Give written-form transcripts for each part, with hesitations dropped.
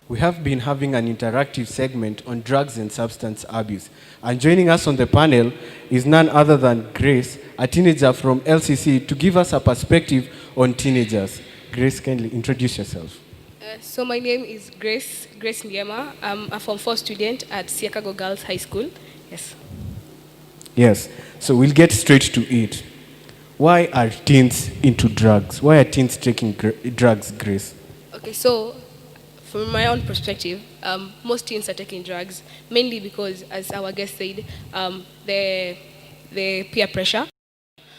We have been having an interactive segment on drugs and substance abuse. And joining us on the panel is none other than Grace, a teenager from LCC, to give us a perspective on teenagers. Grace, kindly introduce yourself. So my name is Grace Ndiema. I'm a Form 4 student at Siakago Girls High School. Yes. Yes, so we'll get straight to it. Why are teens into drugs? Why are teens taking drugs, Grace? Okay, so from my own perspective, most teens are taking drugs mainly because, as our guest said, the peer pressure.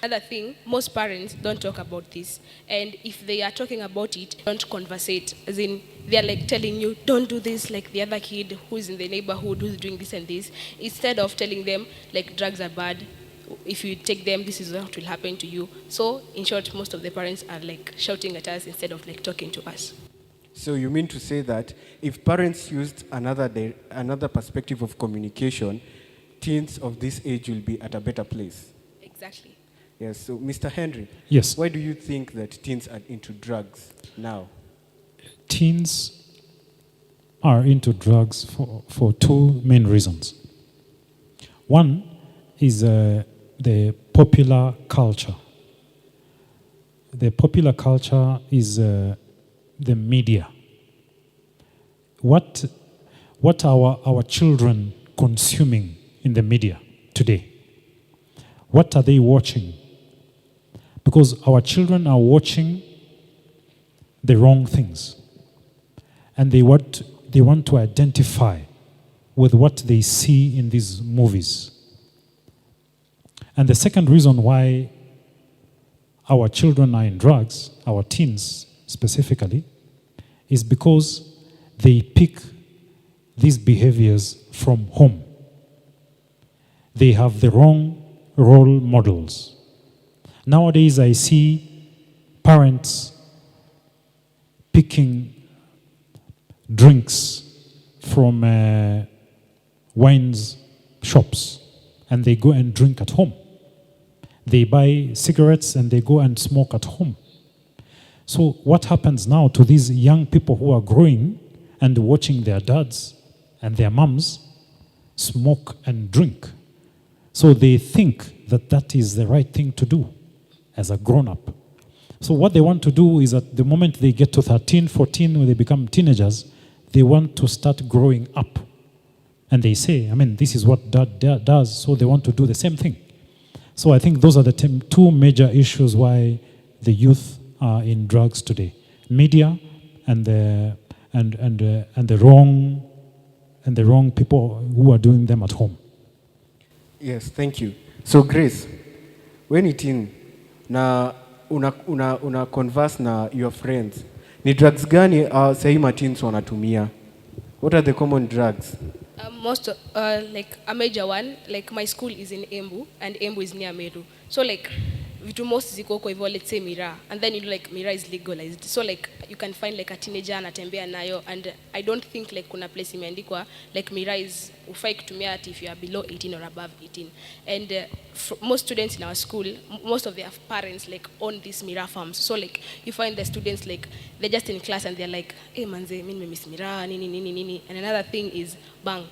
Another thing, most parents don't talk about this, and if they are talking about it, don't conversate. As in, they're like telling you, don't do this like the other kid who's in the neighborhood who's doing this and this, instead of telling them like drugs are bad. If you take them, this is what will happen to you. So, in short, most of the parents are like shouting at us instead of like talking to us. So you mean to say that if parents used another perspective of communication, teens of this age will be at a better place? Exactly. Yes, so Mr. Henry, yes. Why do you think that teens are into drugs now? Teens are into drugs for two main reasons. One is the popular culture. The popular culture is the media. What are our children consuming in the media today? What are they watching? Because our children are watching the wrong things. And they want to identify with what they see in these movies. And the second reason why our children are in drugs, our teens specifically, is because they pick these behaviors from home. They have the wrong role models. Nowadays, I see parents picking drinks from wines shops, and they go and drink at home. They buy cigarettes and they go and smoke at home. So what happens now to these young people who are growing and watching their dads and their moms smoke and drink? So they think that that is the right thing to do as a grown-up. So what they want to do is at the moment they get to 13, 14, when they become teenagers, they want to start growing up. And they say, this is what dad does, so they want to do the same thing. So I think those are the two major issues why the youth are in drugs today: media and the wrong people who are doing them at home. Yes, thank you. So Grace, when it in na una converse na your friends, ni drugs gani sahi teens wanatumia? What are the common drugs? Most like a major one, like my school is in Embu and Embu is near Meru. So like vitu most ziko kwa hivyo, let's say miraa, and then miraa is legalized. So like you can find like a teenager anatembea nayo, and I don't think like kuna place imeandikwa like miraa is ufai kutumia ati if you are below 18 or above 18. And most students in our school, most of their parents like own these miraa farms. So like you find the students like they're just in class and they're like, hey manze, mimi miss miraa nini. And another thing is bang.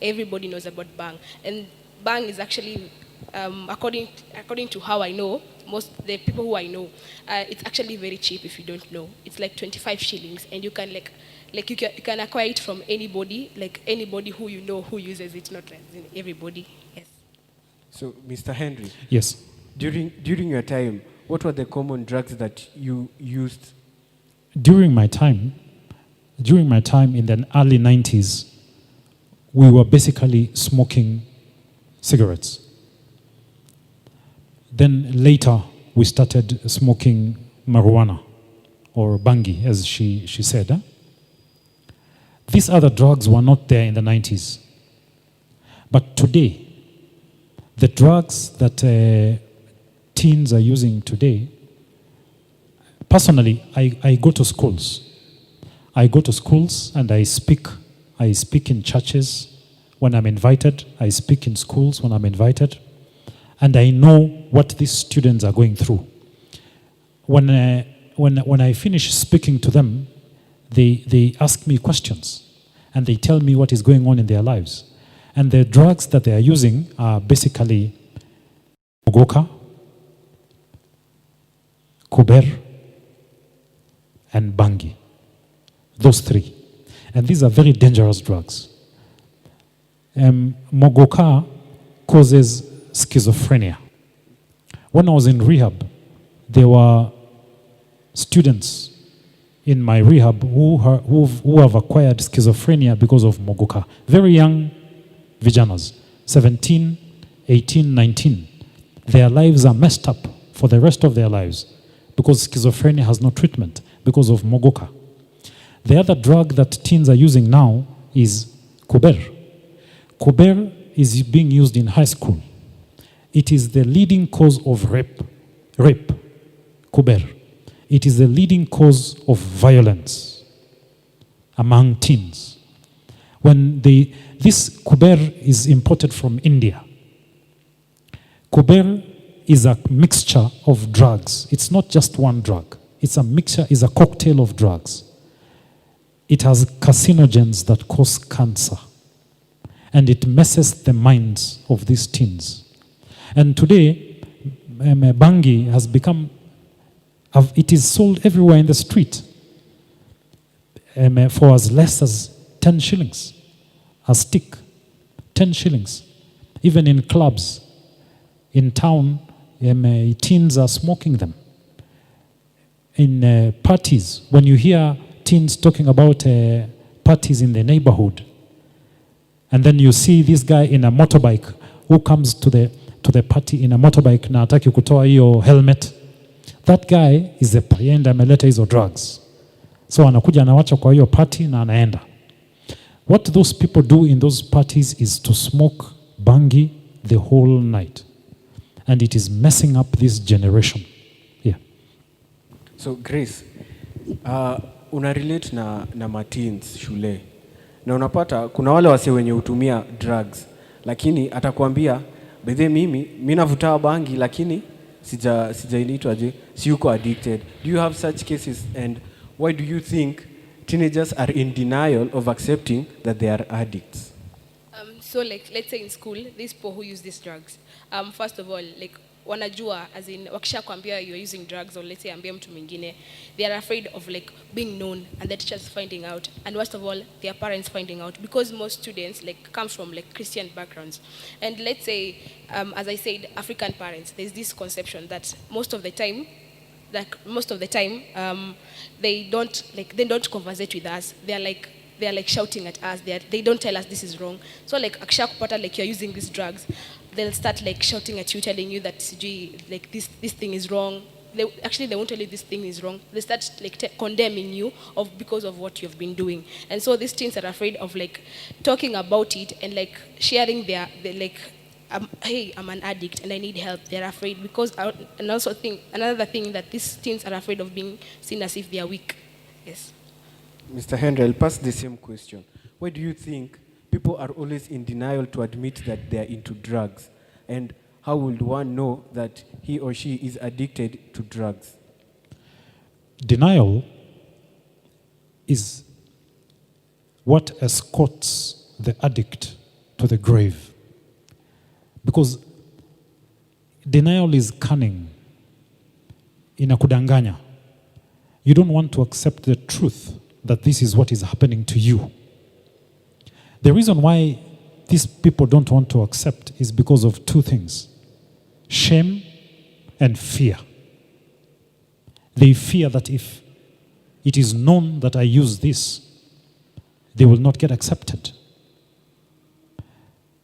Everybody knows about bang, and bang is actually according to how I know, most the people who I know, it's actually very cheap if you don't know. It's like 25 shillings, and you can you can acquire it from anybody, like anybody who you know who uses it, not like everybody. Yes. So, Mr. Henry. Yes. During your time, what were the common drugs that you used? During my time in the early 90s, we were basically smoking cigarettes. Then later, we started smoking marijuana, or bangi, as she said. These other drugs were not there in the 90s. But today, the drugs that teens are using today, personally, I go to schools. I go to schools and I speak in churches when I'm invited. I speak in schools when I'm invited. And I know what these students are going through. When I finish speaking to them, they ask me questions and they tell me what is going on in their lives. And the drugs that they are using are basically mogoka, kuber, and bangi. Those three. And these are very dangerous drugs. Mogoka causes schizophrenia. When I was in rehab, there were students in my rehab who have acquired schizophrenia because of mogoka. Very young vijanas, 17, 18, 19. Their lives are messed up for the rest of their lives because schizophrenia has no treatment because of mogoka. The other drug that teens are using now is kuber. Kuber is being used in high school. It is the leading cause of rape. Kuber. It is the leading cause of violence among teens. When this kuber is imported from India. Kuber is a mixture of drugs. It's not just one drug. It's a mixture, it's a cocktail of drugs. It has carcinogens that cause cancer. And it messes the minds of these teens. And today, bangi has become, it is sold everywhere in the street for as less as 10 shillings a stick. 10 shillings. Even in clubs, in town, teens are smoking them. In parties, when you hear teens talking about parties in the neighborhood, and then you see this guy in a motorbike who comes to the party in a motorbike na hataki kutoa hiyo helmet, that guy is the payenda ameleta hizo drugs, so anakuja anawacha kwa hiyo party na anaenda. What those people do in those parties is to smoke bangi the whole night, and it is messing up this generation. Yeah. So Grace, una relate na mateens shule, na unapata kuna wale wase wenye hutumia drugs, lakini atakwambia bedhe mimi navuta bangi lakini sijaitwaje, si yuko addicted. Do you have such cases, and why do you think teenagers are in denial of accepting that they are addicts? So like, let's say in school, these people who use these drugs, first of all, like wanajua, as in wakisha kwambia you're using drugs, or let's say ambia mtu mwingine, they are afraid of like being known and the teachers finding out, and worst of all, their parents finding out, because most students like come from like Christian backgrounds. And let's say, as I said, African parents, there's this conception that most of the time they don't conversate with us. They're like shouting at us. They don't tell us this is wrong. So like akisha kupata like you're using these drugs, they'll start like shouting at you, telling you that like this thing is wrong. They won't tell you this thing is wrong. They start like condemning you because of what you've been doing. And so these teens are afraid of like talking about it and like sharing their like, hey, I'm an addict and I need help. They're afraid because, and also another thing that these teens are afraid of being seen as if they are weak. Yes. Mr. Henry, I'll pass the same question. Why do you think people are always in denial to admit that they are into drugs? And how would one know that he or she is addicted to drugs? Denial is what escorts the addict to the grave. Because denial is cunning, inakudanganya. You don't want to accept the truth that this is what is happening to you. The reason why these people don't want to accept is because of two things: shame and fear. They fear that if it is known that I use this, they will not get accepted.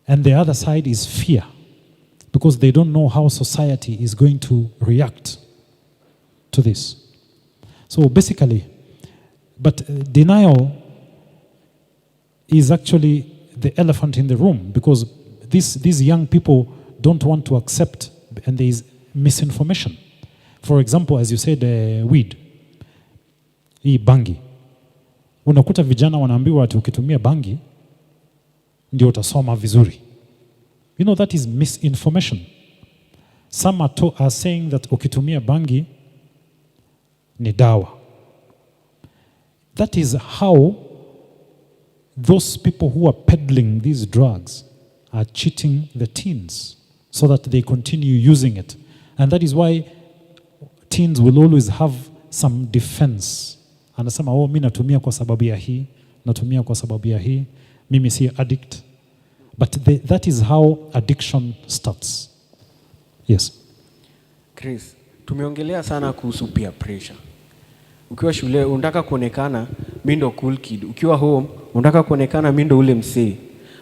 And the other side is fear, because they don't know how society is going to react to this. So basically, but denial is actually the elephant in the room, because these young people don't want to accept, and there is misinformation. For example, as you said, weed, hii bangi. Unakuta vijana wanaambiwa ati ukitumia bangi ndio utasoma vizuri. You know, that is misinformation. Some are saying that ukitumia bangi ni dawa. That is how those people who are peddling these drugs are cheating the teens so that they continue using it. And that is why teens will always have some defense. Anasema, oh, mimi natumia kwa sababu ya hii, natumia kwa sababu ya hii, mimi si addict. But that is how addiction starts. Yes. Chris, tumeongelea sana kuhusu peer pressure. Ukiwa shule unataka kuonekana mimi ndo cool kid. Ukiwa home unataka kuonekana mimi ndo ule msee.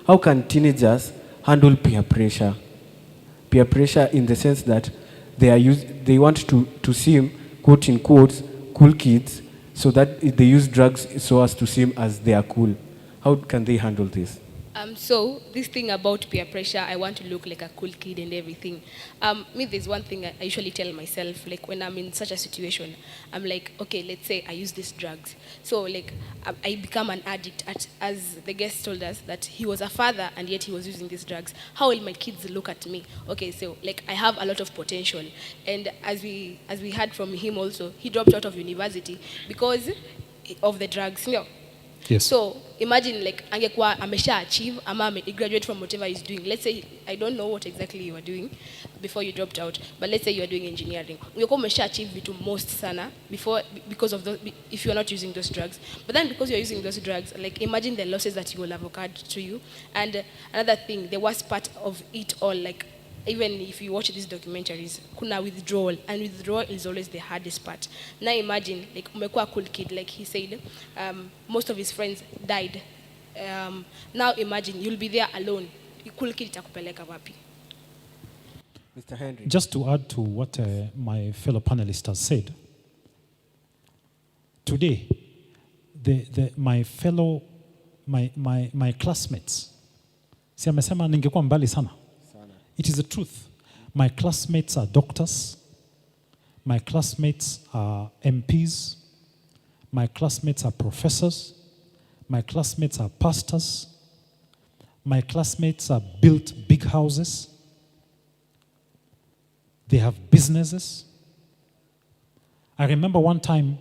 How can teenagers handle peer pressure? Peer pressure in the sense that they want to seem, quote in quotes, cool kids, so that they use drugs so as to seem as they are cool. How can they handle this? So this thing about peer pressure, I want to look like a cool kid and everything. Me, there's one thing I usually tell myself, like when I'm in such a situation, I'm like, okay, let's say I use these drugs. So like I become an addict, as the guest told us that he was a father and yet he was using these drugs. How will my kids look at me? Okay, so like I have a lot of potential. And as we heard from him also, he dropped out of university because of the drugs. You know? Yes. So imagine like angekuwa amesha achieve ama graduate from whatever he's doing. Let's say, I don't know what exactly you were doing before you dropped out, but let's say you are doing engineering. Ungekuwa umesha achieve vitu most sana because of those, if you are not using those drugs. But then because you're using those drugs, like imagine the losses that you will have occurred to you. And another thing, the worst part of it all, like even if you watch these documentaries, kuna withdrawal, and withdrawal is always the hardest part. Now imagine, like umekuwa a cool kid, like he said, most of his friends died. Now imagine you'll be there alone. Cool kid itakupeleka wapi? Mr. Henry. Just to add to what my fellow panelist has said, today, my classmates, si amesema ningekuwa mbali sana. It is the truth. My classmates are doctors. My classmates are MPs. My classmates are professors. My classmates are pastors. My classmates have built big houses. They have businesses. I remember one time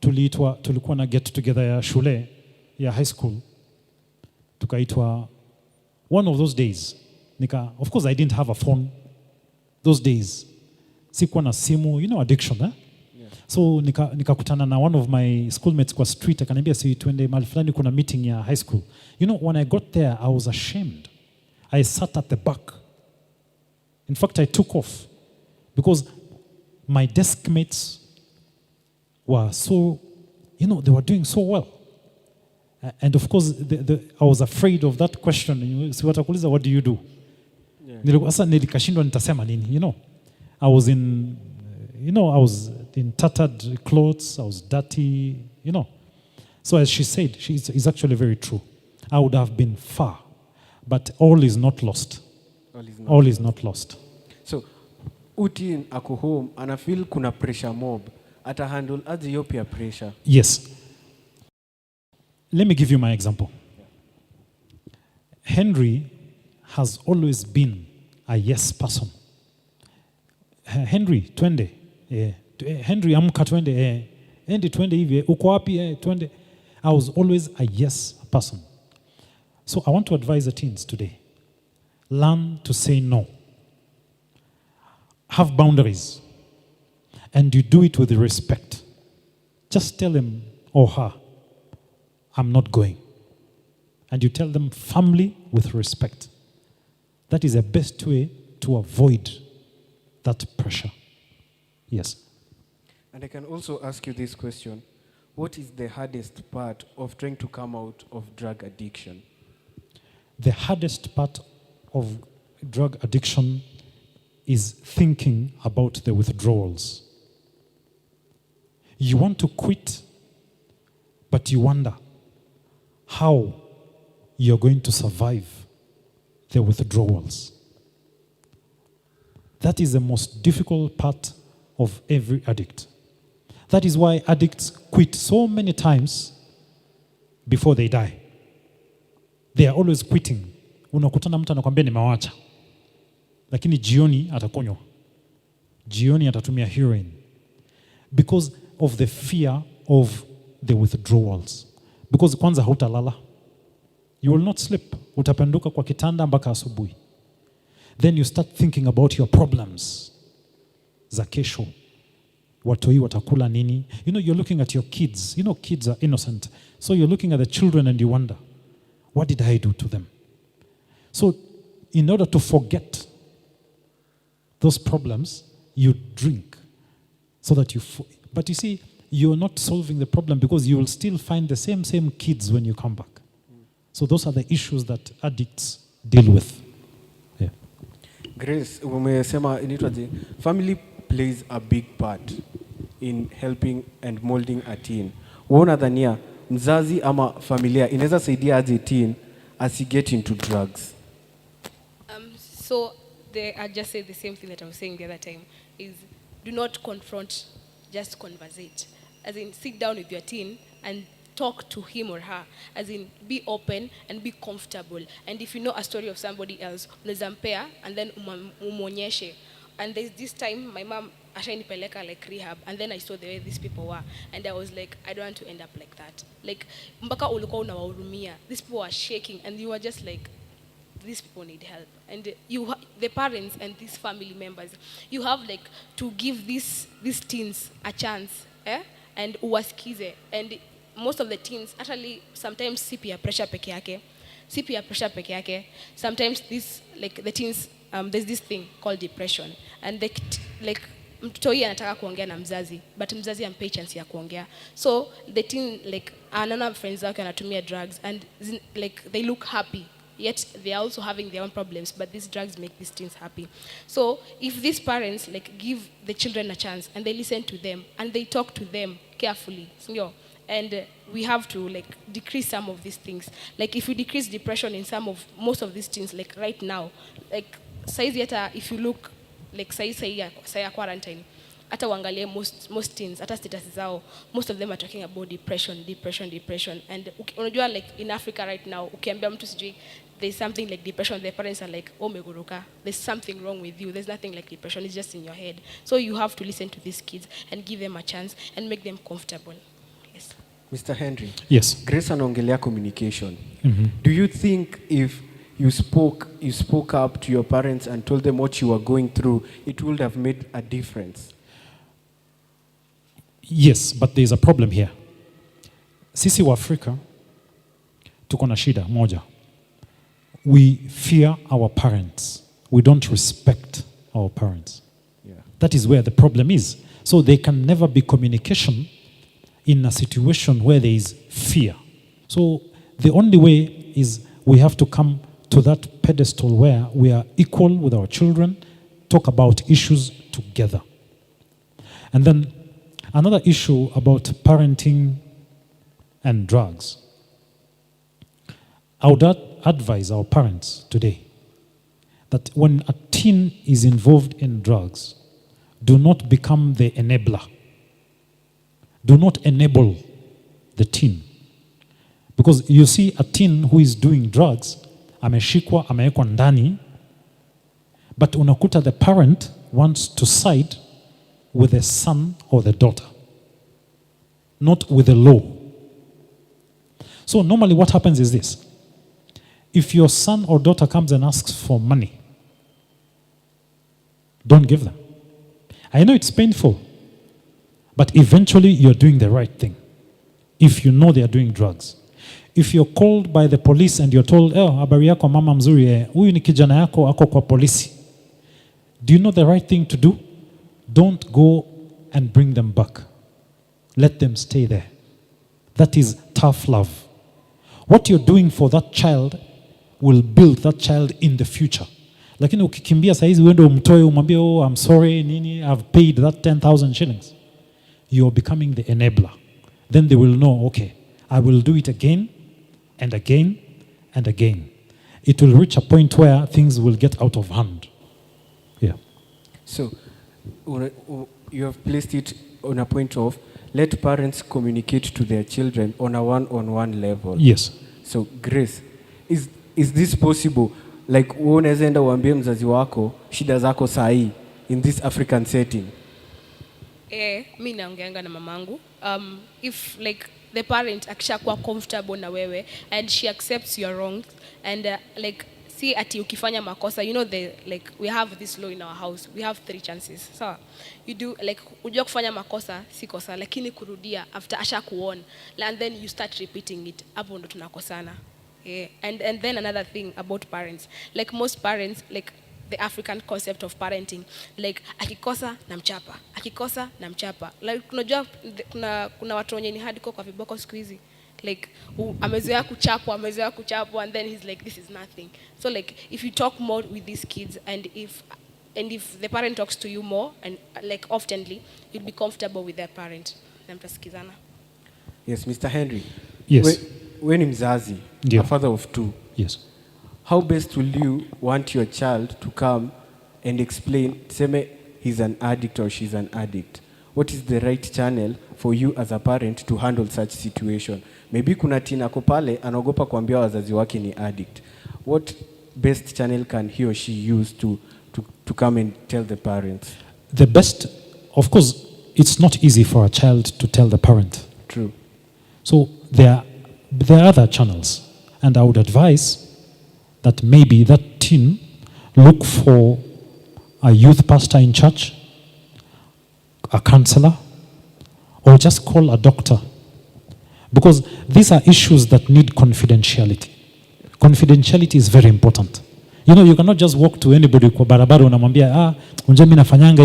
tulikuwa na get together ya shule, ya high school. Tukaitwa one of those days. Of course, I didn't have a phone those days. Sikuwa na simu, you know, addiction, eh? Yeah. So nikakutana na one of my schoolmates kwa street, akaniambia si tuende mahali fulani kuna meeting ya high school. You know, when I got there, I was ashamed. I sat at the back. In fact, I took off because my desk mates were so, you know, they were doing so well. And of course, I was afraid of that question. Si watakuuliza, what do you do? Sasa nilikashindwa nitasema nini, you know. I was in tattered clothes, I was dirty, you know. So as she said, it's actually very true. I would have been far, but all is not lost. All is not lost. So, uti ako home, ana feel kuna pressure mob, ata handle aje hiyo peer pressure? Yes. Let me give you my example. Henry has always been a yes person. Henry, twende. Henry, amka twende. Henry, twende hivi. Uko wapi? Twende. I was always a yes person. So I want to advise the teens today. Learn to say no. Have boundaries. And you do it with respect. Just tell him or her, I'm not going. And you tell them firmly with respect. That is the best way to avoid that pressure. Yes. And I can also ask you this question. What is the hardest part of trying to come out of drug addiction? The hardest part of drug addiction is thinking about the withdrawals. You want to quit, but you wonder how you're going to survive the withdrawals. That is the most difficult part of every addict. That is why addicts quit so many times before they die. They are always quitting. Unakutana mtu anakuambia nimewacha. Lakini jioni atakunywa. Jioni atatumia heroin. Because of the fear of the withdrawals. Because kwanza hautalala. You will not sleep. Utapenduka kwa kitanda mpaka asubuhi. Then you start thinking about your problems. Za kesho. Watoi watakula nini? You know, you're looking at your kids. You know, kids are innocent. So you're looking at the children and you wonder, what did I do to them? So in order to forget those problems, you drink so that but you see, you're not solving the problem because you will still find the same kids when you come back. So those are the issues that addicts deal with. Yeah. Grace, umesema inaitwaje? Family plays a big part in helping and molding a teen. Uona dhania mzazi ama familia inaweza saidia aje teen get into drugs? So I just say the same thing that I was saying the other time, is do not confront, just conversate. As in, sit down with your teen and talk to him or her. As in, be open and be comfortable. And if you know a story of somebody else, unazampea and then umonyeshe. And there's this time my mom ashainipeleka like rehab, and then I saw the way these people were, and I was like, I don't want to end up like that. Like mpaka ulikuwa unawahurumia. These people were shaking, and you were just like, these people need help. And the parents and these family members, you have like to give these teens a chance, and uwasikize. And most of the teens actually sometimes si peer pressure peke yake. Sometimes this, like the teens, there's this thing called depression, and like mtoi anataka kuongea na mzazi, but mzazi hampei chance ya kuongea. So the teen, like anaona friends wake wanatumia drugs, and like they look happy, yet they are also having their own problems, but these drugs make these teens happy. So if these parents like give the children a chance and they listen to them and they talk to them carefully, and we have to like decrease some of these things. Like if we decrease depression in most of these teens, like right now, like saizi hata if you look like say quarantine, hata uangalie most teens, hata status zao, most of them are talking about depression. And unajua like in Africa right now, ukiambia mtu sijui there's something like depression, their parents are like, oh meguruka, there's something wrong with you, there's nothing like depression, it's just in your head. So you have to listen to these kids and give them a chance and make them comfortable. Yes. Mr. Henry. Yes. Grace anaongelea communication. Do you think if you spoke up to your parents and told them what you were going through, it would have made a difference? Yes, but there's a problem here. Sisi wa Afrika tuko na shida moja. We fear our parents. We don't respect our parents. Yeah. That is where the problem is. So there can never be communication in a situation where there is fear. So the only way is we have to come to that pedestal where we are equal with our children, talk about issues together. And then another issue about parenting and drugs. I would advise our parents today that when a teen is involved in drugs, do not become the enabler. Do not enable the teen. Because you see a teen who is doing drugs, ameshikwa, amewekwa ndani, but unakuta the parent wants to side with the son or the daughter, not with the law. So normally what happens is this. If your son or daughter comes and asks for money, don't give them. I know it's painful, but eventually you're doing the right thing. If you know they are doing drugs. If you're called by the police and you're told, habari yako mama mzuri, huyu ni kijana yako ako kwa polisi. Do you know the right thing to do? Don't go and bring them back. Let them stay there. That is tough love. What you're doing for that child will build that child in the future. Lakini ukikimbia saizi uende umtoe umwambie, oh, I'm sorry, nini, I've paid that 10,000 shillings. You're becoming the enabler. Then they will know, okay, I will do it again and again and again. It will reach a point where things will get out of hand. Yeah. So, you have placed it on a point of let parents communicate to their children on a one-on-one level. Yes. So, Grace, is this possible? Like, unaweza enda uambie mzazi wako shida zako sahi in this African setting? Mi naongeanga na mamangu. If like the parent akishakuwa comfortable na wewe and she accepts your wrongs and like see ati ukifanya makosa, you know, the like we have this law in our house, we have 3 chances. So you do like unajua kufanya makosa si kosa, lakini kurudia after asha kuona and then you start repeating it, hapo ndo tunakosana. Yeah. And then another thing about parents, like most parents, like the African concept of parenting, like akikosa na mchapa, like unajua kuna watu wenye ni hardcore kwa viboko siku hizi, like amezoea kuchapwa and then he's like this is nothing. So like if you talk more with these kids and if the parent talks to you more and like oftenly, you'll be comfortable with their parent na mtasikizana. Yes, Mr. Henry. Yes. When ni mzazi, a father of 2. Yes. How best will you want your child to come and explain, seme he's an addict or she's an addict? What is the right channel for you as a parent to handle such situation? Maybe kuna tina ako pale anaogopa kuambia wazazi wake ni addict. What best channel can he or she use to come and tell the parents? The best, of course, it's not easy for a child to tell the parent. True. So there are other channels, and I would advise that maybe that teen look for a youth pastor in church, a counselor, or just call a doctor. Because these are issues that need confidentiality. Confidentiality is very important. You know, you cannot just walk to anybody kwa barabara unamwambia, unje mimi nafanyanga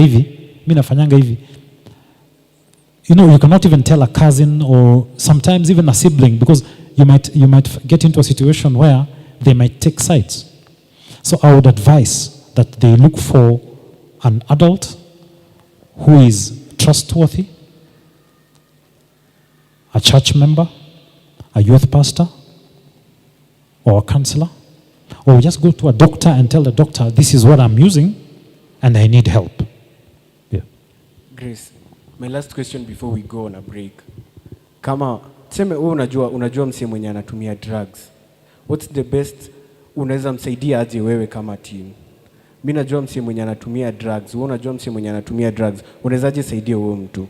hivi. You know, you cannot even tell a cousin or sometimes even a sibling, because you might get into a situation where they might take sides. So I would advise that they look for an adult who is trustworthy, a church member, a youth pastor, or a counselor, or just go to a doctor and tell the doctor, this is what I'm using and I need help. Yeah. Grace, my last question before we go on a break. Kama tuseme wewe unajua msee mwenye anatumia drugs. What's the best unaweza msaidia aje wewe kama team? Mimi najua msee mwenye anatumia drugs, wewe unajua msee mwenye anatumia drugs. Unawezaje saidia huyo mtu?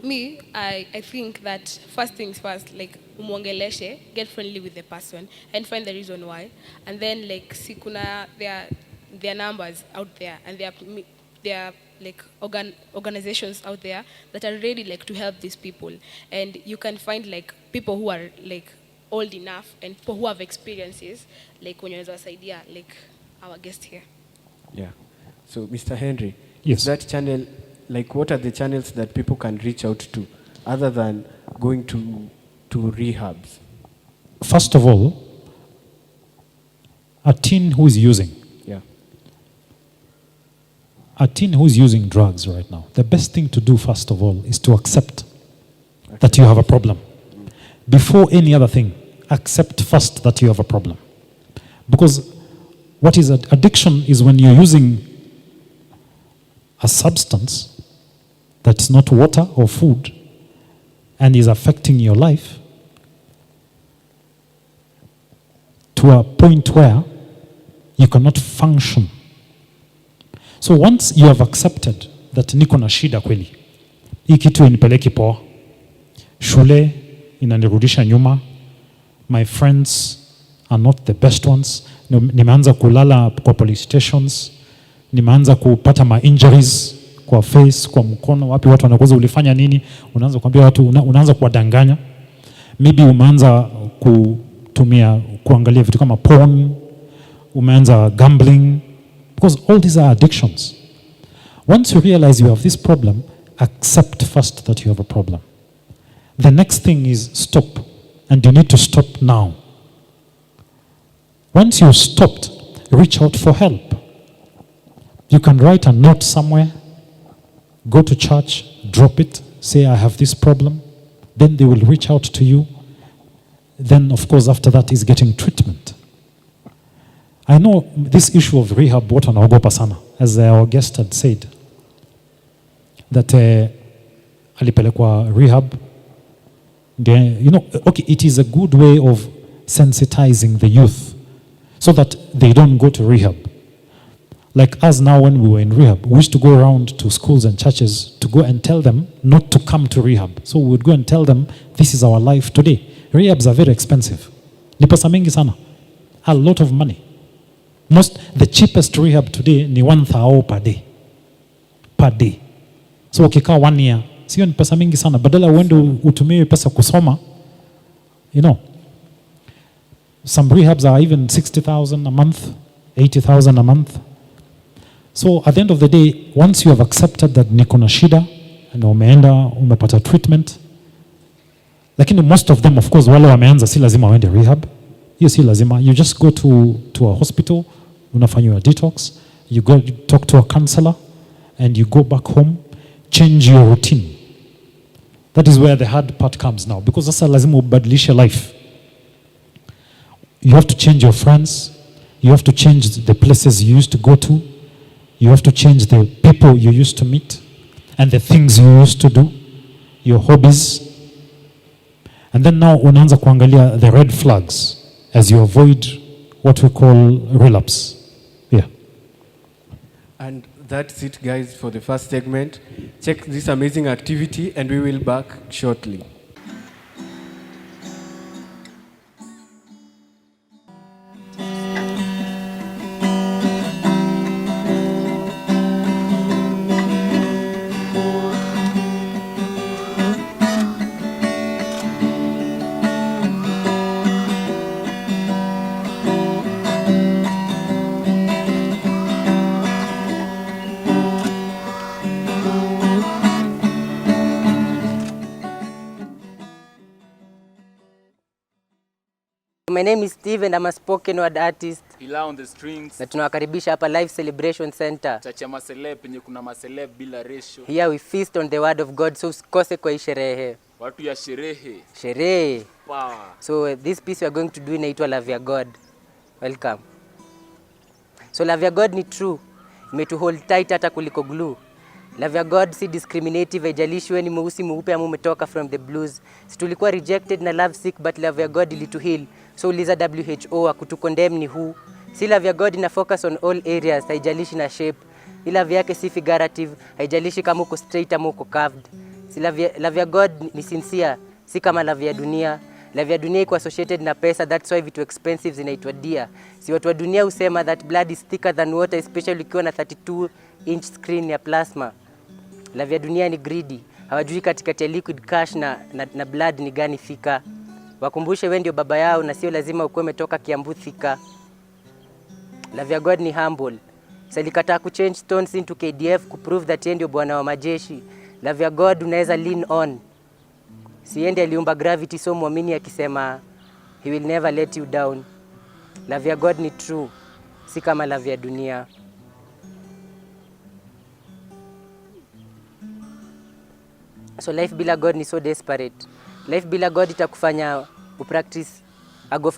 Me, I think that first things first, like umwongeleshe, get friendly with the person and find the reason why, and then like sikuna there are numbers out there and there are like organizations out there that are ready like to help these people, and you can find like people who are like old enough and people who have experiences like when unaweza wasaidia, like our guest here. Yeah. So Mr. Henry, yes, that channel, like what are the channels that people can reach out to other than going to rehabs? First of all, a teen who is using drugs right now, the best thing to do first of all is to accept that you have a problem. Before any other thing, accept first that you have a problem. Because what is addiction is when you're using a substance that's not water or food and is affecting your life to a point where you cannot function. So once you have accepted that niko na shida kweli, hii kitu inipeleki poa, shule inanirudisha nyuma, my friends are not the best ones, nimeanza kulala kwa police stations, nimeanza kupata ma injuries kwa face, kwa mkono, wapi watu wanakuza ulifanya nini, unaanza kuambia watu, unaanza kuwadanganya. Maybe umeanza kuangalia vitu kama porn, umeanza gambling, because all these are addictions. Once you realize you have this problem, accept first that you have a problem. The next thing is stop, and you need to stop now. Once you've stopped, reach out for help. You can write a note somewhere, go to church, drop it, say, I have this problem. Then they will reach out to you. Then, of course, after that is getting treatment. I know this issue of rehab, what wanaogopa sana, as our guest had said, that alipelekwa rehab. You know, okay, it is a good way of sensitizing the youth so that they don't go to rehab. Like us now when we were in rehab, we used to go around to schools and churches to go and tell them not to come to rehab. So we would go and tell them, this is our life today. Rehabs are very expensive. Ni pesa mingi sana. A lot of money. The cheapest rehab today ni 1,000 per day. Per day. So ukikaa 1 year, sio ni pesa mingi sana. Badala uende utumie pesa kusoma, you know. Some rehabs are even 60,000 a month, 80,000 a month. So at the end of the day, once you have accepted that niko na shida, and umeenda, umepata treatment, lakini most of them, of course, wale wameanza si lazima waende rehab. Hiyo si lazima. You just go to a hospital, unafanywa detox, you go talk to a counselor, and you go back home, change your routine. That is where the hard part comes now, because sasa lazima ubadilishe life. You have to change your friends, you have to change the places you used to go to, you have to change the people you used to meet, and the things you used to do, your hobbies. And then now unaanza kuangalia the red flags as you avoid what we call relapse. Yeah. And that's it, guys, for the first segment. Check this amazing activity and we will back shortly. My name is Steve and I'm a spoken word artist. Ila on the strings. Na tunawakaribisha hapa Life Celebration Center. Chacha maseleb penye kuna maseleb bila ratio. Here we feast on the word of God, so usikose kwa hii sherehe. Watu ya sherehe. Sherehe. Power. So this piece we are going to do inaitwa Love Ya God. Welcome. So Love Ya God ni true. Imetu hold tight hata kuliko glue. Love Ya God si discriminative, haijalishi wewe ni mweusi mweupe ama umetoka from the blues. Si tulikuwa rejected na love sick, but Love Ya God ilitu heal. So uliza WHO akutukondemn ni who. Si Love Ya God ina focus on all areas, haijalishi na shape. Ila love yake si figurative, haijalishi kama uko straight ama uko curved. Si love ya God ni sincere, si kama love ya dunia. Love ya dunia iko associated na pesa, that's why vitu expensive zinaitwa dear. Si watu wa dunia husema that blood is thicker than water, especially ukiwa na 32-inch screen ya plasma. Love ya dunia ni greedy, hawajui katikati ya liquid cash na blood ni gani fika. Wakumbushe wewe ndio baba yao na sio lazima ukuwe umetoka Kiambu Thika. Love ya God ni humble. Salikataa kuchange stones into KDF kuprove that yeye ndio bwana wa majeshi. Love ya God unaweza lean on. Siende aliumba gravity, so muamini akisema he will never let you down. Love ya God ni true, si kama love ya dunia. So life bila God ni so desperate. Life bila God itakufanya upractice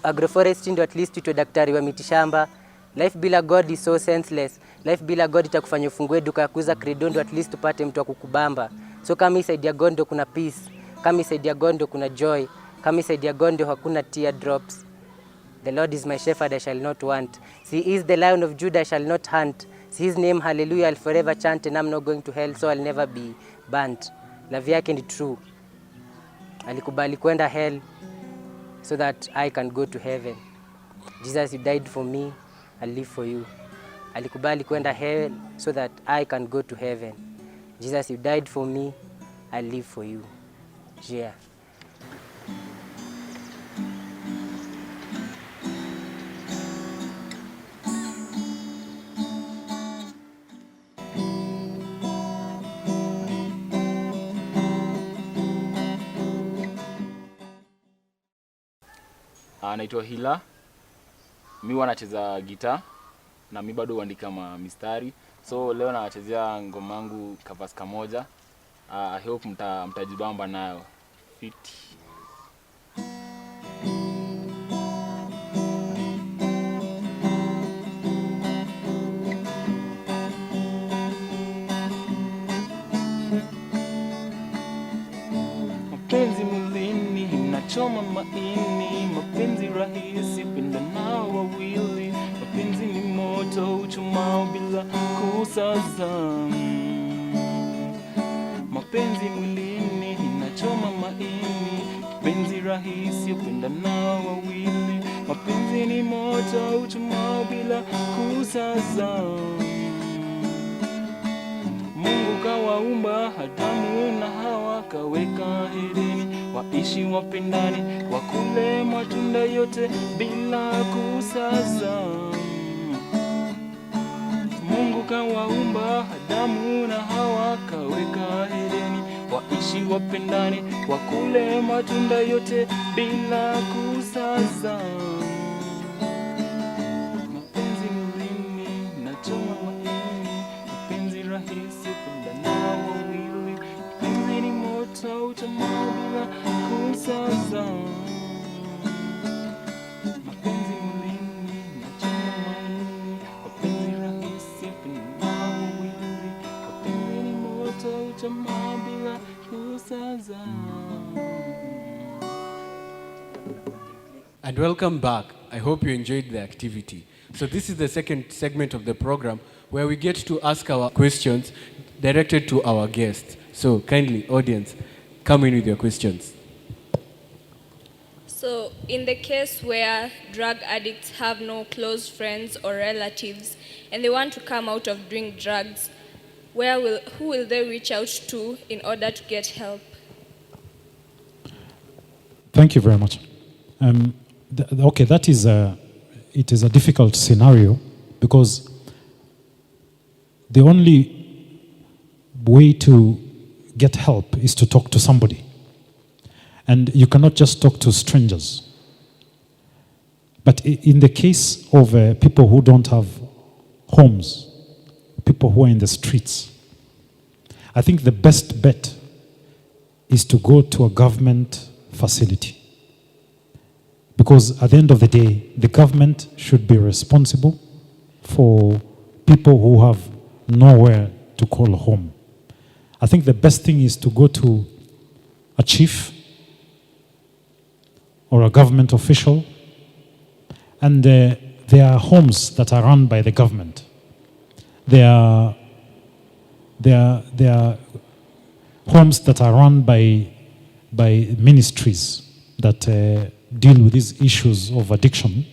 agroforestry ndio at least utwe daktari wa mitishamba. Life bila God is so senseless. Life bila God itakufanya ufungue duka ya kuuza credo ndio at least upate mtu wa kukubamba. So kama inside ya God ndio kuna peace, kama inside ya God ndio kuna joy, kama inside ya God ndio hakuna tear drops. The Lord is my shepherd, I shall not want. He is the Lion of Judah, I shall not hunt. His name, hallelujah, I'll forever chant, and I'm not going to hell, so I'll never be burnt. Love yake ni true. Alikubali kwenda hell so that I can go to heaven. Jesus, you died for me, I'll live for you. Alikubali kwenda hell so that I can go to heaven. Jesus, you died for me, I'll live for you. Yeah. Naitwa Hila. Mimi huwa nacheza gitaa na mimi bado huandika mistari. So leo nachezea ngoma yangu kavasi kamoja. I hope mtajibamba nayo. Fiti. Mapenzi mwilini, nachoma maini, mapenzi rahisi, penda nao wawili. mapenzi ni moto uchomao bila kusaza. Mapenzi mwilini inachoma maini, penzi rahisi upenda nao wawili. Mapenzi ni moto uchomao bila kusaza. Mungu kawaumba Adamu na Hawa, kaweka Edeni, waishi wapendani, wakule matunda yote bila kusaza. Mungu kawaumba Adamu na Hawa, kaweka Edeni, waishi wapendani, wakule matunda yote bila kusaza. Mapenzi mwilini nachoma maini, mapenzi rahisi upenda nao wawili. Mapenzi ni moto uchomao bila kusaza. Mapenzi mwilini nachoma maini, mapenzi rahisi upenda nao wawili. Mapenzi ni moto uchomao bila kusaza. And welcome back. I hope you enjoyed the activity. So this is the second segment of the program where we get to ask our questions directed to our guests. So kindly, audience, come in with your questions. So, in the case where drug addicts have no close friends or relatives and they want to come out of doing drugs, who will they reach out to in order to get help? Thank you very much. Okay, it is a difficult scenario because the only way to get help is to talk to somebody. And you cannot just talk to strangers. But in the case of people who don't have homes, people who are in the streets, I think the best bet is to go to a government facility. Because at the end of the day, the government should be responsible for people who have nowhere to call home. I think the best thing is to go to a chief or a government official, and there are homes that are run by the government. There are homes that are run by ministries that deal with these issues of addiction,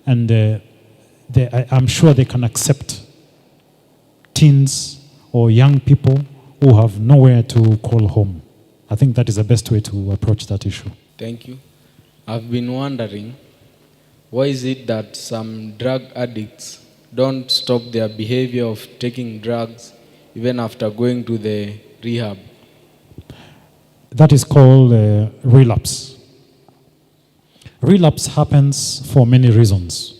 and I'm sure they can accept teens or young people who have nowhere to call home. I think that is the best way to approach that issue. Thank you. I've been wondering, why is it that some drug addicts don't stop their behavior of taking drugs even after going to the rehab? That is called relapse. Relapse happens for many reasons.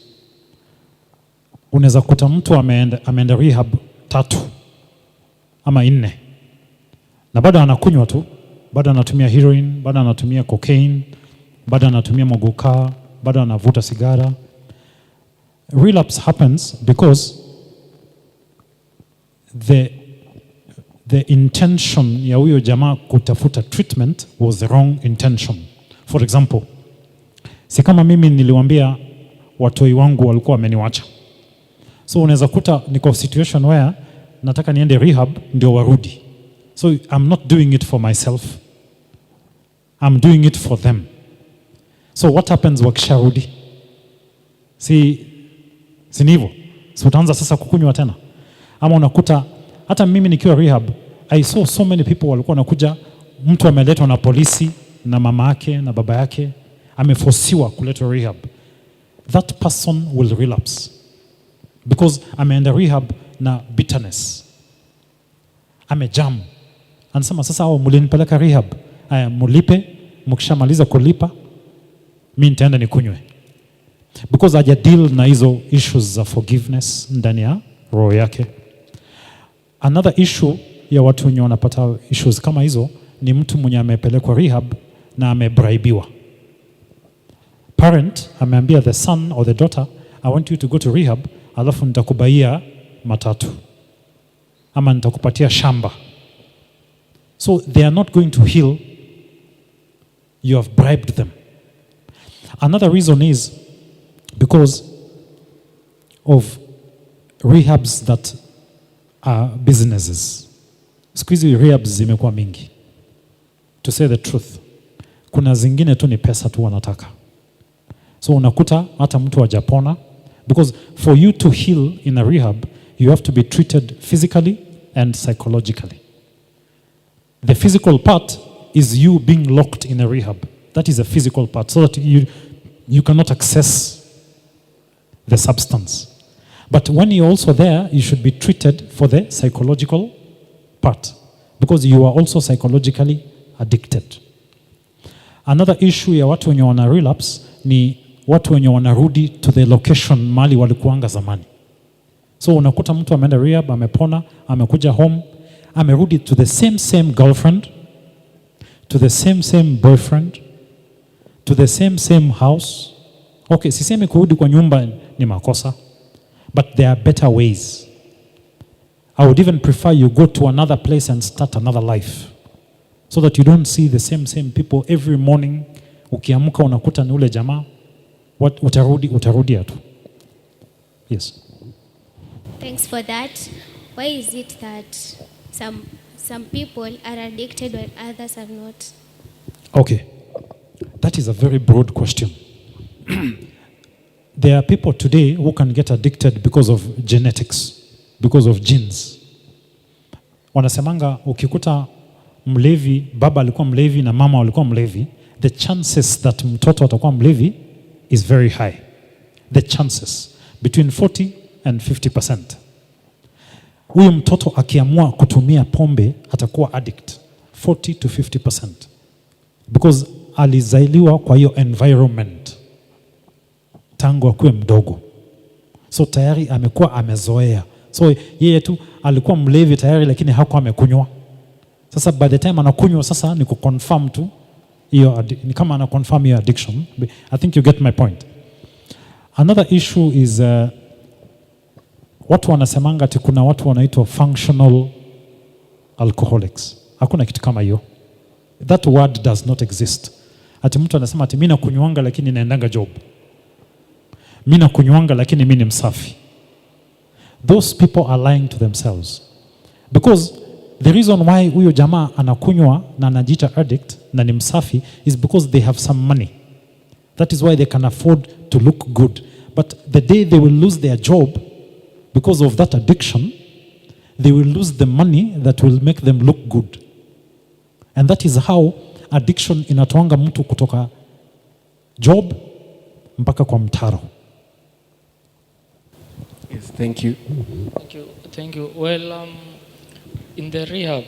Unaweza kuta mtu ameenda rehab 3 ama 4 na bado anakunywa tu, bado anatumia heroin, bado anatumia cocaine, bado anatumia mogoka, bado anavuta sigara. Relapse happens because the intention ya huyo jamaa kutafuta treatment was the wrong intention. For example, si kama mimi niliwaambia watoi wangu walikuwa wameniwacha. So unaweza kuta niko situation where nataka niende rehab ndio warudi. So I'm not doing it for myself. I'm doing it for them. So what happens wakisharudi? Si ni hivyo. So utaanza sasa kukunywa tena. Ama unakuta hata mimi nikiwa rehab, I saw so many people walikuwa wanakuja, mtu ameletwa na polisi na mama yake na baba yake, ameforsiwa kuletwa rehab. That person will relapse because ameenda rehab na bitterness. Amejam. Anasema sasa hao mlinipeleka rehab, aya mulipe, mkishamaliza kulipa mimi nitaenda nikunywe. Because haja deal na hizo issues za forgiveness ndani ya roho yake. Another issue ya watu wenye wanapata issues kama hizo ni mtu mwenye amepelekwa rehab na amebraibiwa. Parent ameambia the son or the daughter, I want you to go to rehab, alafu nitakubaia matatu ama nitakupatia shamba. So they are not going to heal. You have bribed them. Another reason is because of rehabs that are businesses. Siku hizi rehabs zimekuwa mingi. To say the truth, kuna zingine tu ni pesa tu wanataka. So unakuta hata mtu hajapona, because for you to heal in a rehab, you have to be treated physically and psychologically. The physical part is you being locked in a rehab. That is a physical part, so that you cannot access the substance. But when you're also there, you should be treated for the psychological part, because you are also psychologically addicted. Another issue ya watu wenye wana relapse ni watu wenye wanarudi to the location mali walikuanga zamani. So unakuta mtu ameenda rehab, amepona, amekuja home, amerudi to the same girlfriend, to the same boyfriend, to the same house. Okay, sisemi kurudi kwa nyumba ni makosa, but there are better ways. I would even prefer you go to another place and start another life, so that you don't see the same people every morning. Ukiamka unakuta ni ule jamaa, utarudia tu. Yes. Thanks for that. Why is it that some people are addicted while others are not? Okay, that is a very broad question. There are people today who can get addicted because of genetics, because of genes. Wanasemanga ukikuta mlevi, baba alikuwa mlevi na mama walikuwa mlevi, the chances that mtoto atakuwa mlevi is very high. The chances between 40 and 50%. Huyu mtoto akiamua kutumia pombe atakuwa addict 40 to 50%, because alizaliwa kwa hiyo environment tangu akuwe mdogo. So tayari amekuwa amezoea. So yeye tu alikuwa mlevi tayari, lakini hakuwa amekunywa. Sasa by the time anakunywa sasa ni kuconfirm tu hiyo, ni kama ana confirm hiyo addiction. I think you get my point. Another issue is watu wanasemanga ati kuna watu wanaitwa functional alcoholics. Hakuna kitu kama hiyo. That word does not exist. Ati mtu anasema ati mimi nakunywanga lakini naendanga job. Mimi nakunywanga lakini mimi ni msafi. Those people are lying to themselves. Because the reason why huyo jamaa anakunywa na anajiita addict na ni msafi is because they have some money. That is why they can afford to look good. But the day they will lose their job because of that addiction, they will lose the money that will make them look good. And that is how addiction inatoanga mtu kutoka job mpaka kwa mtaro. Yes, thank you. Thank you. Well, in the rehab,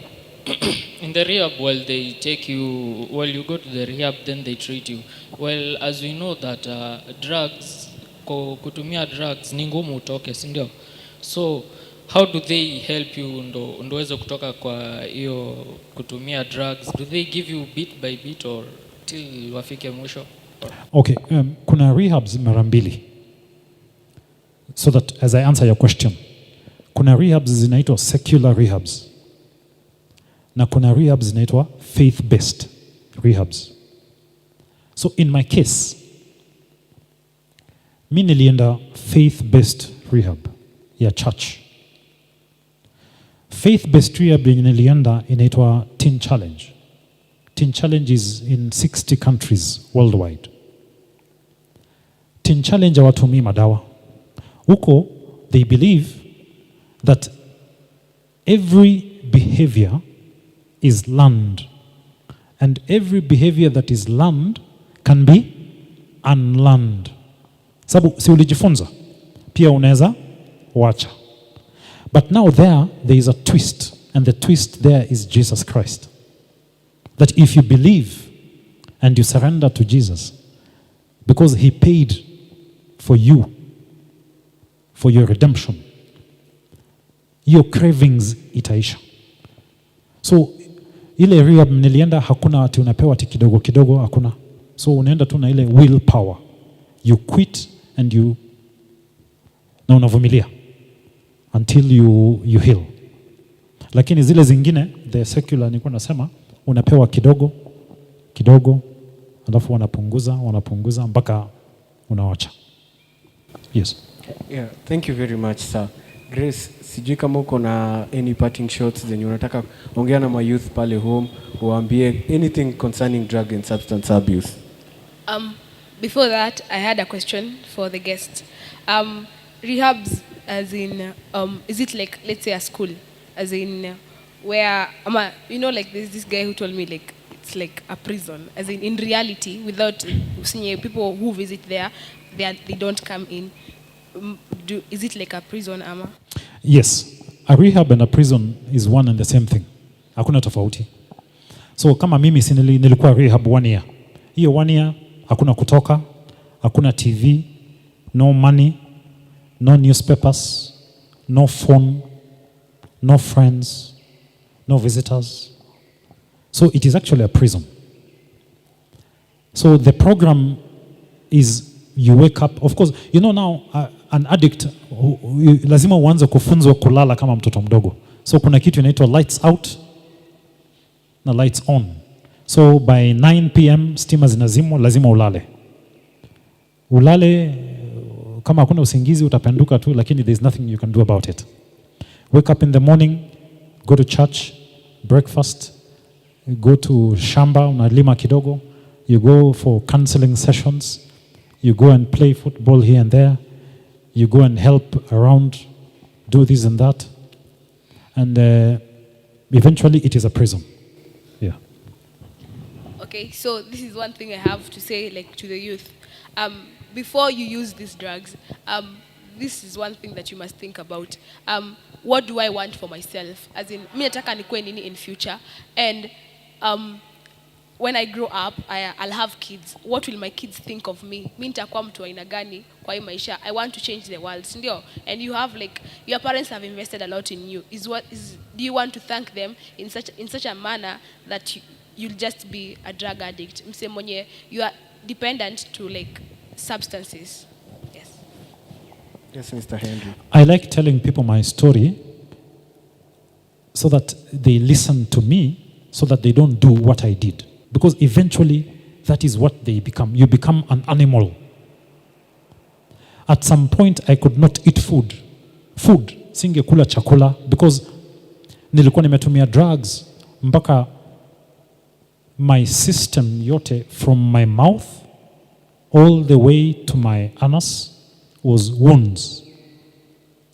while they take you, while you go to the rehab, then they treat you. Well, as we know that drugs, kutumia drugs ni ngumu utoke, si ndio? So how do they help you ndo uweze kutoka kwa hiyo kutumia drugs? Do they give you bit by bit or till wafike mwisho? Okay, kuna rehabs mara mbili. So that as I answer your question, kuna rehabs zinaitwa secular rehabs na kuna rehabs zinaitwa faith-based rehabs. So in my case, mimi nilienda faith-based rehab ya church. Faith-based rehab nilienda inaitwa Teen Challenge. Teen Challenge is in 60 countries worldwide. Teen Challenge hawatumii madawa. Huko they believe that every behavior is learned, and every behavior that is learned can be unlearned. Sababu si ulijifunza pia unaweza wacha. But now there is a twist, and the twist there is Jesus Christ. That if you believe and you surrender to Jesus, because he paid for you, for your redemption, your cravings itaisha. So ile rehab nilienda hakuna ati unapewa ati kidogo kidogo, hakuna. So unaenda tu na ile willpower. You quit and you na unavumilia until you heal. Lakini zile zingine, the secular nilikuwa nasema, unapewa kidogo kidogo alafu wanapunguza mpaka unawacha. Yes. Yeah, thank you very much, sir. Grace, sijui kama uko na any parting shots zenye unataka ongea na my youth pale home, uambie anything concerning drug and substance abuse. Before that, I had a question for the guest. Rehabs, as in, is it like, let's say, a school, as in, where, you know, like there's this guy who told me like it's like a prison, as in reality, without seeing people who visit there, they don't come in. Is it like a prison, Ama? Yes, a rehab and a prison is one and the same thing. Hakuna tofauti. So kama mimi nilikuwa rehab 1 year. Hiyo 1 year hakuna kutoka, hakuna TV, no money, no newspapers, no phone, no friends, no visitors. So it is actually a prison. So the program is you wake up. Of course, you know now an addict lazima uanze kufunzwa kulala kama mtoto mdogo. So kuna kitu inaitwa lights out na lights on. So by 9 p.m. stima zinazimwa, lazima ulale. Ulale kama hakuna usingizi utapenduka tu, lakini there's nothing you can do about it. Wake up in the morning, go to church, breakfast, go to shamba, unalima kidogo, you go for counseling sessions, you go and play football here and there, you go and help around, do this and that, and eventually it is a prison. Yeah. Okay, so this is one thing I have to say, like to the youth. Before you use these drugs, this is one thing that you must think about. What do I want for myself? As in, mi nataka nikuwe nini in future, and when I grow up, I'll have kids. What will my kids think of me? Mi nitakuwa mtu aina gani kwa hii maisha? I want to change the world, sindio? And you have like, your parents have invested a lot in you. Do you want to thank them in such a manner that you'll just be a drug addict? Mse mwenye, you are dependent to like substances. Yes. Yes, Mr. Henry. I like telling people my story so that they listen to me, so that they don't do what I did. Because eventually, that is what they become. You become an animal. At some point, I could not eat food. Singekula chakula, because nilikuwa nimetumia drugs mpaka my system yote, from my mouth all the way to my anus, was wounds.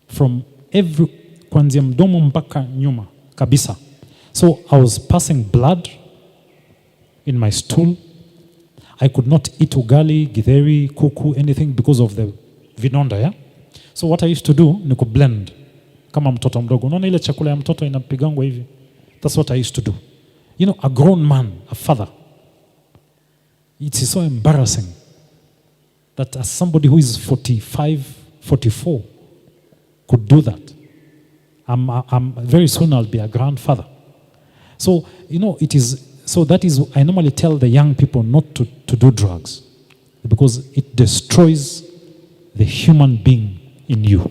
From kuanzia mdomo mpaka nyuma kabisa. So I was passing blood in my stool. I could not eat ugali, githeri, kuku, anything because of the vidonda, yeah? So what I used to do ni kublend kama mtoto mdogo. Unaona ile chakula ya mtoto inapigangwa hivi? That's what I used to do. You know, a grown man, a father. It is so embarrassing that as somebody who is 45, 44 could do that. I'm very soon I'll be a grandfather. So, you know, that is, I normally tell the young people not to do drugs, because it destroys the human being in you.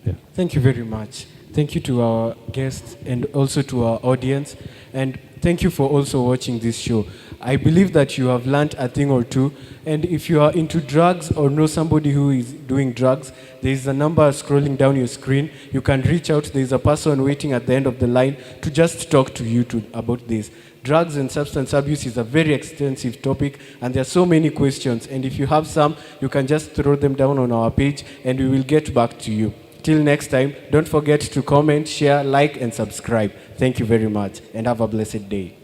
Yeah. Thank you very much. Thank you to our guests and also to our audience. And thank you for also watching this show. I believe that you have learned a thing or two. And if you are into drugs or know somebody who is doing drugs, there is a number scrolling down your screen. You can reach out. There is a person waiting at the end of the line to just talk to you about this. Drugs and substance abuse is a very extensive topic, and there are so many questions. And if you have some, you can just throw them down on our page, and we will get back to you. Till next time, don't forget to comment, share, like, and subscribe. Thank you very much, and have a blessed day.